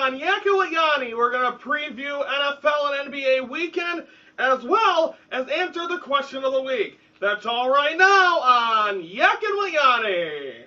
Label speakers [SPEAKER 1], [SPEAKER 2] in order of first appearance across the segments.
[SPEAKER 1] on Yackin Wit Yoni, we're going to preview NFL and NBA weekend, as well as answer the question of the week. That's all right now on Yackin Wit Yoni.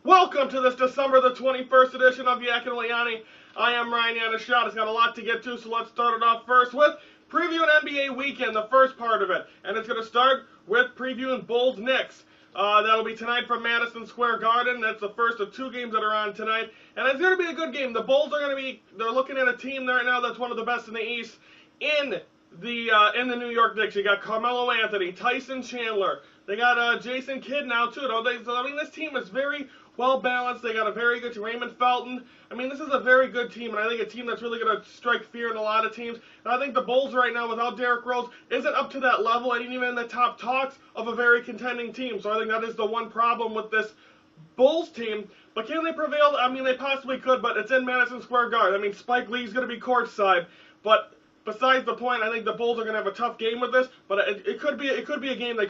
[SPEAKER 1] Welcome to this December the 21st edition of Yackin Wit Yoni. I am Ryan Yanishad. It's got a lot to get to, so let's start it off first with previewing NBA weekend, the first part of it. And it's going to start with previewing Bulls-Knicks. That'll be tonight from Madison Square Garden. That's the first of two games that are on tonight. And it's going to be a good game. The Bulls are going to be, they're looking at a team right now that's one of the best in the East in the New York Knicks. You got Carmelo Anthony, Tyson Chandler. They got Jason Kidd now, too. So, I mean, this team is very well balanced. They got a very good Raymond Felton. I mean, this is a very good team, and I think a team that's really going to strike fear in a lot of teams. And I think the Bulls right now, without Derrick Rose, isn't up to that level, and even in the top talks of a very contending team. So I think that is the one problem with this Bulls team. But can they prevail? I mean, they possibly could, but it's in Madison Square Garden. I mean, Spike Lee's going to be courtside, but besides the point, I think the Bulls are going to have a tough game with this. But it could be a game that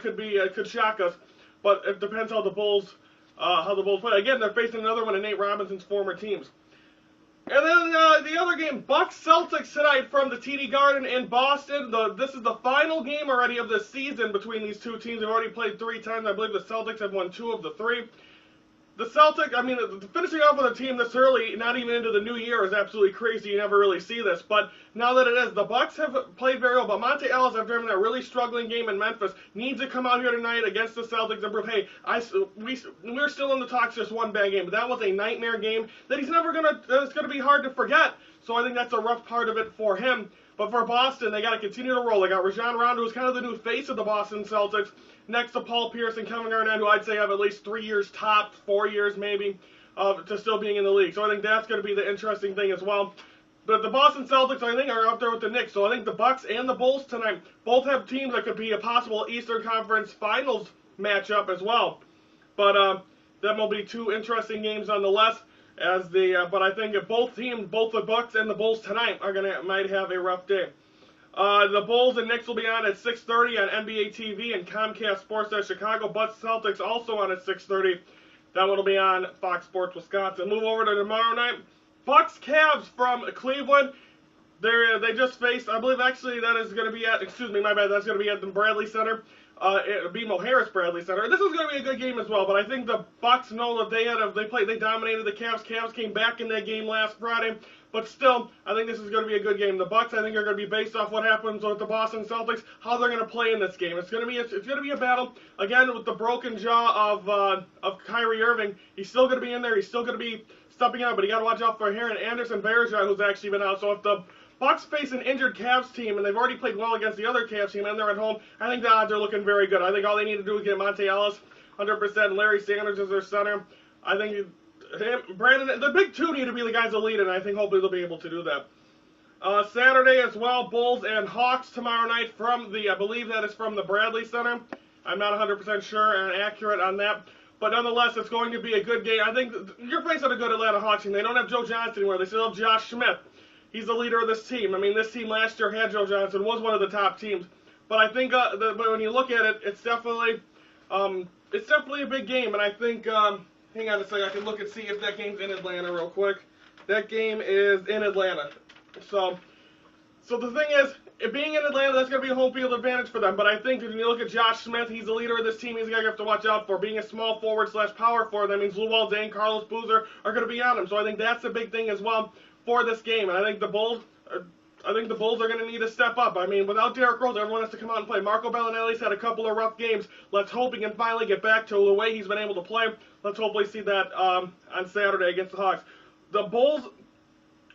[SPEAKER 1] could shock us. But it depends how the Bulls play. Again, they're facing another one of Nate Robinson's former teams. And then the other game, Bucks-Celtics tonight from the TD Garden in Boston. This is the final game already of the season between these two teams. They've already played 3 times. I believe the Celtics have won 2 of the 3. The Celtics, I mean, finishing off with a team this early, not even into the new year, is absolutely crazy. You never really see this. But now that it is, the Bucks have played very well. But Monte Ellis, after having that really struggling game in Memphis, needs to come out here tonight against the Celtics and prove, hey, we're still in the talks, just one bad game. But that was a nightmare game that it's going to be hard to forget. So I think that's a rough part of it for him. But for Boston, they got to continue to roll. They got Rajon Rondo, who's kind of the new face of the Boston Celtics, next to Paul Pierce and Kevin Garnett, who I'd say have at least 3 years top, 4 years maybe, to still being in the league. So I think that's going to be the interesting thing as well. But the Boston Celtics, I think, are up there with the Knicks. So I think the Bucks and the Bulls tonight both have teams that could be a possible Eastern Conference Finals matchup as well. But that will be 2 interesting games nonetheless. But I think if both the Bucks and the Bulls tonight might have a rough day. The Bulls and Knicks will be on at 6:30 on NBA TV and Comcast Sports at Chicago. Bucks Celtics also on at 6:30. That one will be on Fox Sports Wisconsin. Move over to tomorrow night. Bucks Cavs from Cleveland. They just faced, I believe actually that is going to be at, excuse me, my bad, that's going to be at the Bradley Center. BMO Harris Bradley Center. This is going to be a good game as well, but I think the Bucks know that they dominated the Cavs. Cavs came back in that game last Friday, but still, I think this is going to be a good game. The Bucks, I think, are going to be based off what happens with the Boston Celtics, how they're going to play in this game. It's going to be a battle again with the broken jaw of Kyrie Irving. He's still going to be in there. He's still going to be stepping out, but you got to watch out for Aaron Anderson Varejao, who's actually been out. So if the Bucks face an injured Cavs team, and they've already played well against the other Cavs team, and they're at home, I think the odds are looking very good. I think all they need to do is get Monte Ellis 100%, Larry Sanders as their center. I think Brandon, the big two need to be the guys that lead, and I think hopefully they'll be able to do that. Saturday as well, Bulls and Hawks tomorrow night I believe that is from the Bradley Center. I'm not 100% sure and accurate on that. But nonetheless, it's going to be a good game. I think you're facing a good Atlanta Hawks team. They don't have Joe Johnson anymore. They still have Josh Smith. He's the leader of this team. I mean, this team last year had Joe Johnson, was one of the top teams. But I think but when you look at it, it's definitely a big game. And I think, hang on a second, I can look and see if that game's in Atlanta real quick. That game is in Atlanta. So the thing is, it being in Atlanta, that's going to be a home field advantage for them. But I think when you look at Josh Smith, he's the leader of this team. He's the guy you have to watch out for. Being a small forward/power forward, that means Luol Deng, Carlos Boozer are going to be on him. So I think that's a big thing as well for this game. And I think the Bulls are going to need to step up. I mean, without Derrick Rose, everyone has to come out and play. Marco Bellinelli's had a couple of rough games. Let's hope he can finally get back to the way he's been able to play. Let's hopefully see that on Saturday against the Hawks. The Bulls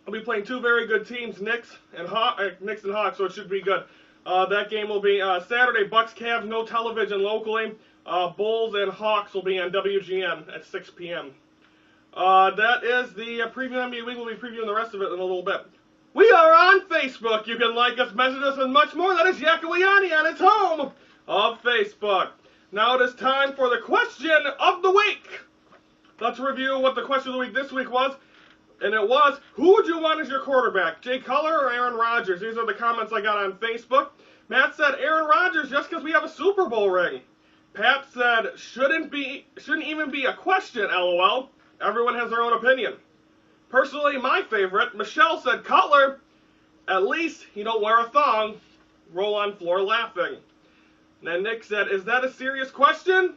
[SPEAKER 1] will be playing 2 very good teams, Knicks and Hawks, so it should be good. That game will be Saturday, Bucks Cavs, no television locally. Bulls and Hawks will be on WGN at 6 p.m. That is the preview NBA week. We'll be previewing the rest of it in a little bit. We are on Facebook. Facebook. You can like us, message us, and much more. That is Yackin Wit Yoni on its home of Facebook. Now it is time for the question of the week. Let's review what the question of the week this week was. And it was, who would you want as your quarterback, Jay Cutler or Aaron Rodgers? These are the comments I got on Facebook. Matt said, Aaron Rodgers, just because we have a Super Bowl ring. Pat said, shouldn't even be a question, LOL. Everyone has their own opinion. Personally, my favorite, Michelle said, Cutler, at least he don't wear a thong. Roll on floor laughing. And then Nick said, is that a serious question?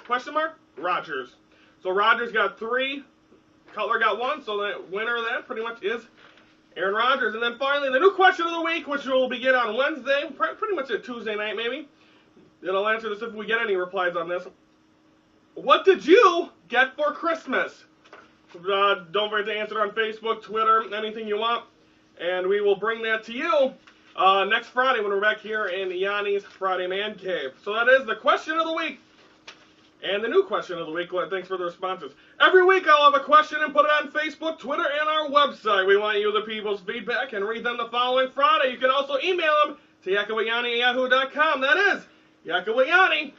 [SPEAKER 1] Question mark? Rodgers. So Rodgers got 3. Cutler got 1, so the winner of that pretty much is Aaron Rodgers. And then finally, the new question of the week, which will begin on Wednesday, pretty much a Tuesday night maybe. And I'll answer this if we get any replies on this. What did you get for Christmas? Don't forget to answer on Facebook, Twitter, anything you want. And we will bring that to you next Friday when we're back here in Yanni's Friday Man Cave. So that is the question of the week. And the new question of the week. Thanks for the responses. Every week I'll have a question and put it on Facebook, Twitter, and our website. We want you, the people's feedback, and read them the following Friday. You can also email them to yackinwityoni@yahoo.com. That is Yackin Wit Yoni,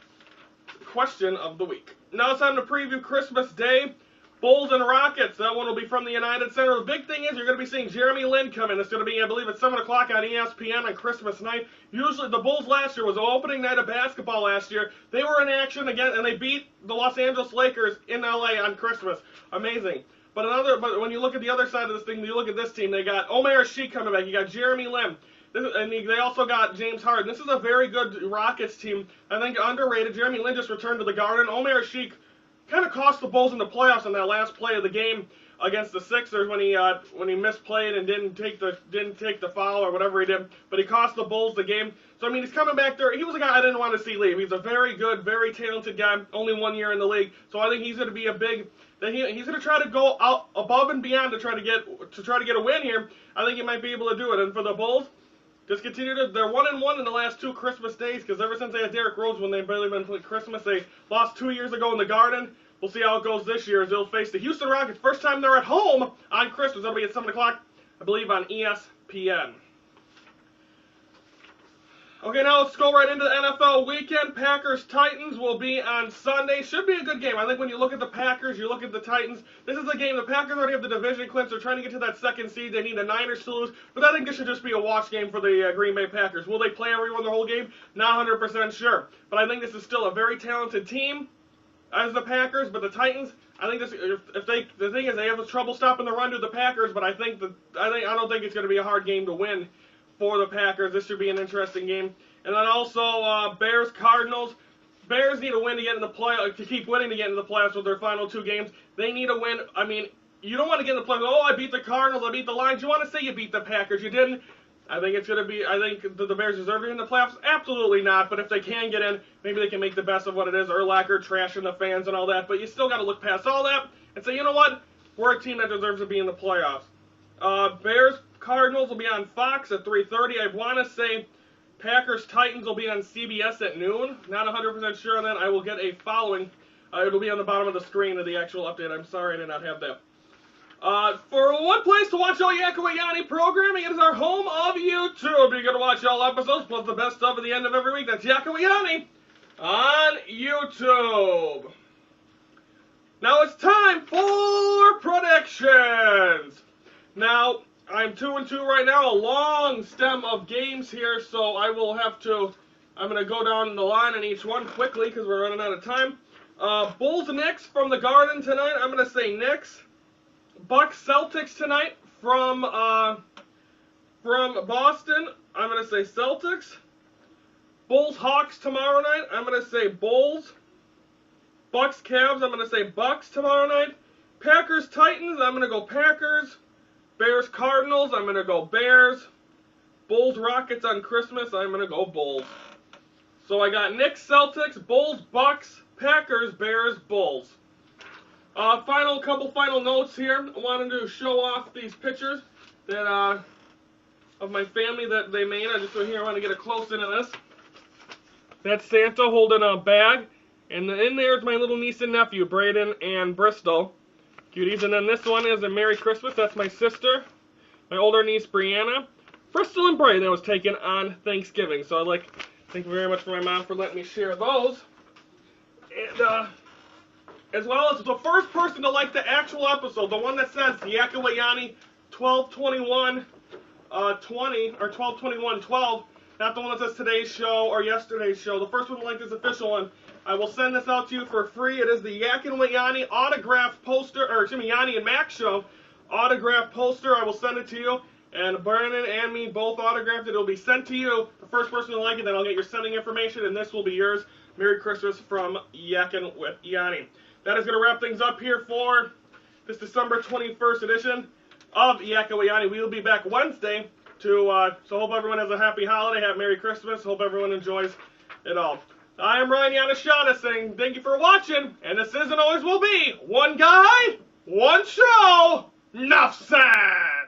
[SPEAKER 1] question of the week. Now it's time to preview Christmas Day. Bulls and Rockets. That one will be from the United Center. The big thing is you're going to be seeing Jeremy Lin come in. It's going to be, I believe, at 7 o'clock on ESPN on Christmas night. Usually, the Bulls last year was the opening night of basketball last year. They were in action again, and they beat the Los Angeles Lakers in LA on Christmas. Amazing. But when you look at the other side of this thing, you look at this team, they got Omer Sheik coming back. You got Jeremy Lin. And they also got James Harden. This is a very good Rockets team. I think underrated. Jeremy Lin just returned to the Garden. Omer Sheik kind of cost the Bulls in the playoffs on that last play of the game against the Sixers when he misplayed and didn't take the foul or whatever he did. But he cost the Bulls the game. So I mean, he's coming back there. He was a guy I didn't want to see leave. He's a very good, very talented guy. Only 1 year in the league. So I think he's going to be a big. He's going to try to go out above and beyond to try to get a win here. I think he might be able to do it. And for the Bulls, just continue to. They're 1-1 in the last 2 Christmas days because ever since they had Derrick Rose when they've barely been playing Christmas, they lost 2 years ago in the Garden. We'll see how it goes this year as they'll face the Houston Rockets. First time they're at home on Christmas. That'll be at 7 o'clock, I believe, on ESPN. Okay, now let's go right into the NFL weekend. Packers-Titans will be on Sunday. Should be a good game. I think when you look at the Packers, you look at the Titans. This is a game. The Packers already have the division clinched. They're trying to get to that 2nd seed. They need the Niners to lose. But I think this should just be a wash game for the Green Bay Packers. Will they play everyone the whole game? Not 100% sure. But I think this is still a very talented team as the Packers. But the Titans, I think the thing is they have trouble stopping the run to the Packers. But I don't think it's going to be a hard game to win for the Packers. This should be an interesting game. And then also Bears-Cardinals. Bears need a win to get in the to keep winning to get into the playoffs with their final 2 games. They need a win. I mean, you don't want to get in the playoffs. Oh, I beat the Cardinals. I beat the Lions. You want to say you beat the Packers. You didn't. I think it's going to be. I think the Bears deserve to be in the playoffs. Absolutely not. But if they can get in, maybe they can make the best of what it is. Urlacher trashing the fans and all that. But you still got to look past all that and say, you know what? We're a team that deserves to be in the playoffs. Bears-Cardinals will be on Fox at 3:30. I want to say Packers-Titans will be on CBS at noon. Not 100% sure on that. I will get a following. It'll be on the bottom of the screen of the actual update. I'm sorry I did not have that. For one place to watch all Yackin Wit Yoni programming, it is our home of YouTube. You can watch all episodes plus the best of at the end of every week. That's Yackin Wit Yoni on YouTube. Now it's time for predictions. Now, I'm 2-2 right now, a long stem of games here, so I'm going to go down the line in each one quickly because we're running out of time. Bulls-Knicks from the Garden tonight, I'm going to say Knicks. Bucks-Celtics tonight from Boston, I'm going to say Celtics. Bulls-Hawks tomorrow night, I'm going to say Bulls. Bucks-Cavs, I'm going to say Bucks tomorrow night. Packers-Titans, I'm going to go Packers. Bears-Cardinals, I'm going to go Bears. Bulls-Rockets on Christmas, I'm going to go Bulls. So I got Knicks-Celtics, Bulls-Bucks, Packers, Bears, Bulls. Couple final notes here. I wanted to show off these pictures that of my family that they made. I want to get a close into this. That's Santa holding a bag. And in there is my little niece and nephew, Braden and Bristol. Cuties. And then this one is a Merry Christmas. That's my sister, my older niece, Brianna. Bristol and Bray that was taken on Thanksgiving. So thank you very much for my mom for letting me share those. And as well as the first person to like the actual episode, the one that says Yackin Wit Yoni 12/21/20 or 12/21/12, not the one that says today's show or yesterday's show. The first one to like this official one, I will send this out to you for free. It is the Yackin Wit Yoni autographed poster, or excuse me, Yoni and Max show autographed poster. I will send it to you. And Brandon and me both autographed it. It'll be sent to you. The first person to like it, then I'll get your sending information, and this will be yours. Merry Christmas from Yackin Wit Yoni. That is going to wrap things up here for this December 21st edition of Yackin Wit Yoni. We will be back Wednesday so hope everyone has a happy holiday. Have Merry Christmas. Hope everyone enjoys it all. I am Ryan Yanashana saying thank you for watching, and this is and always will be one guy, one show, Nuff said.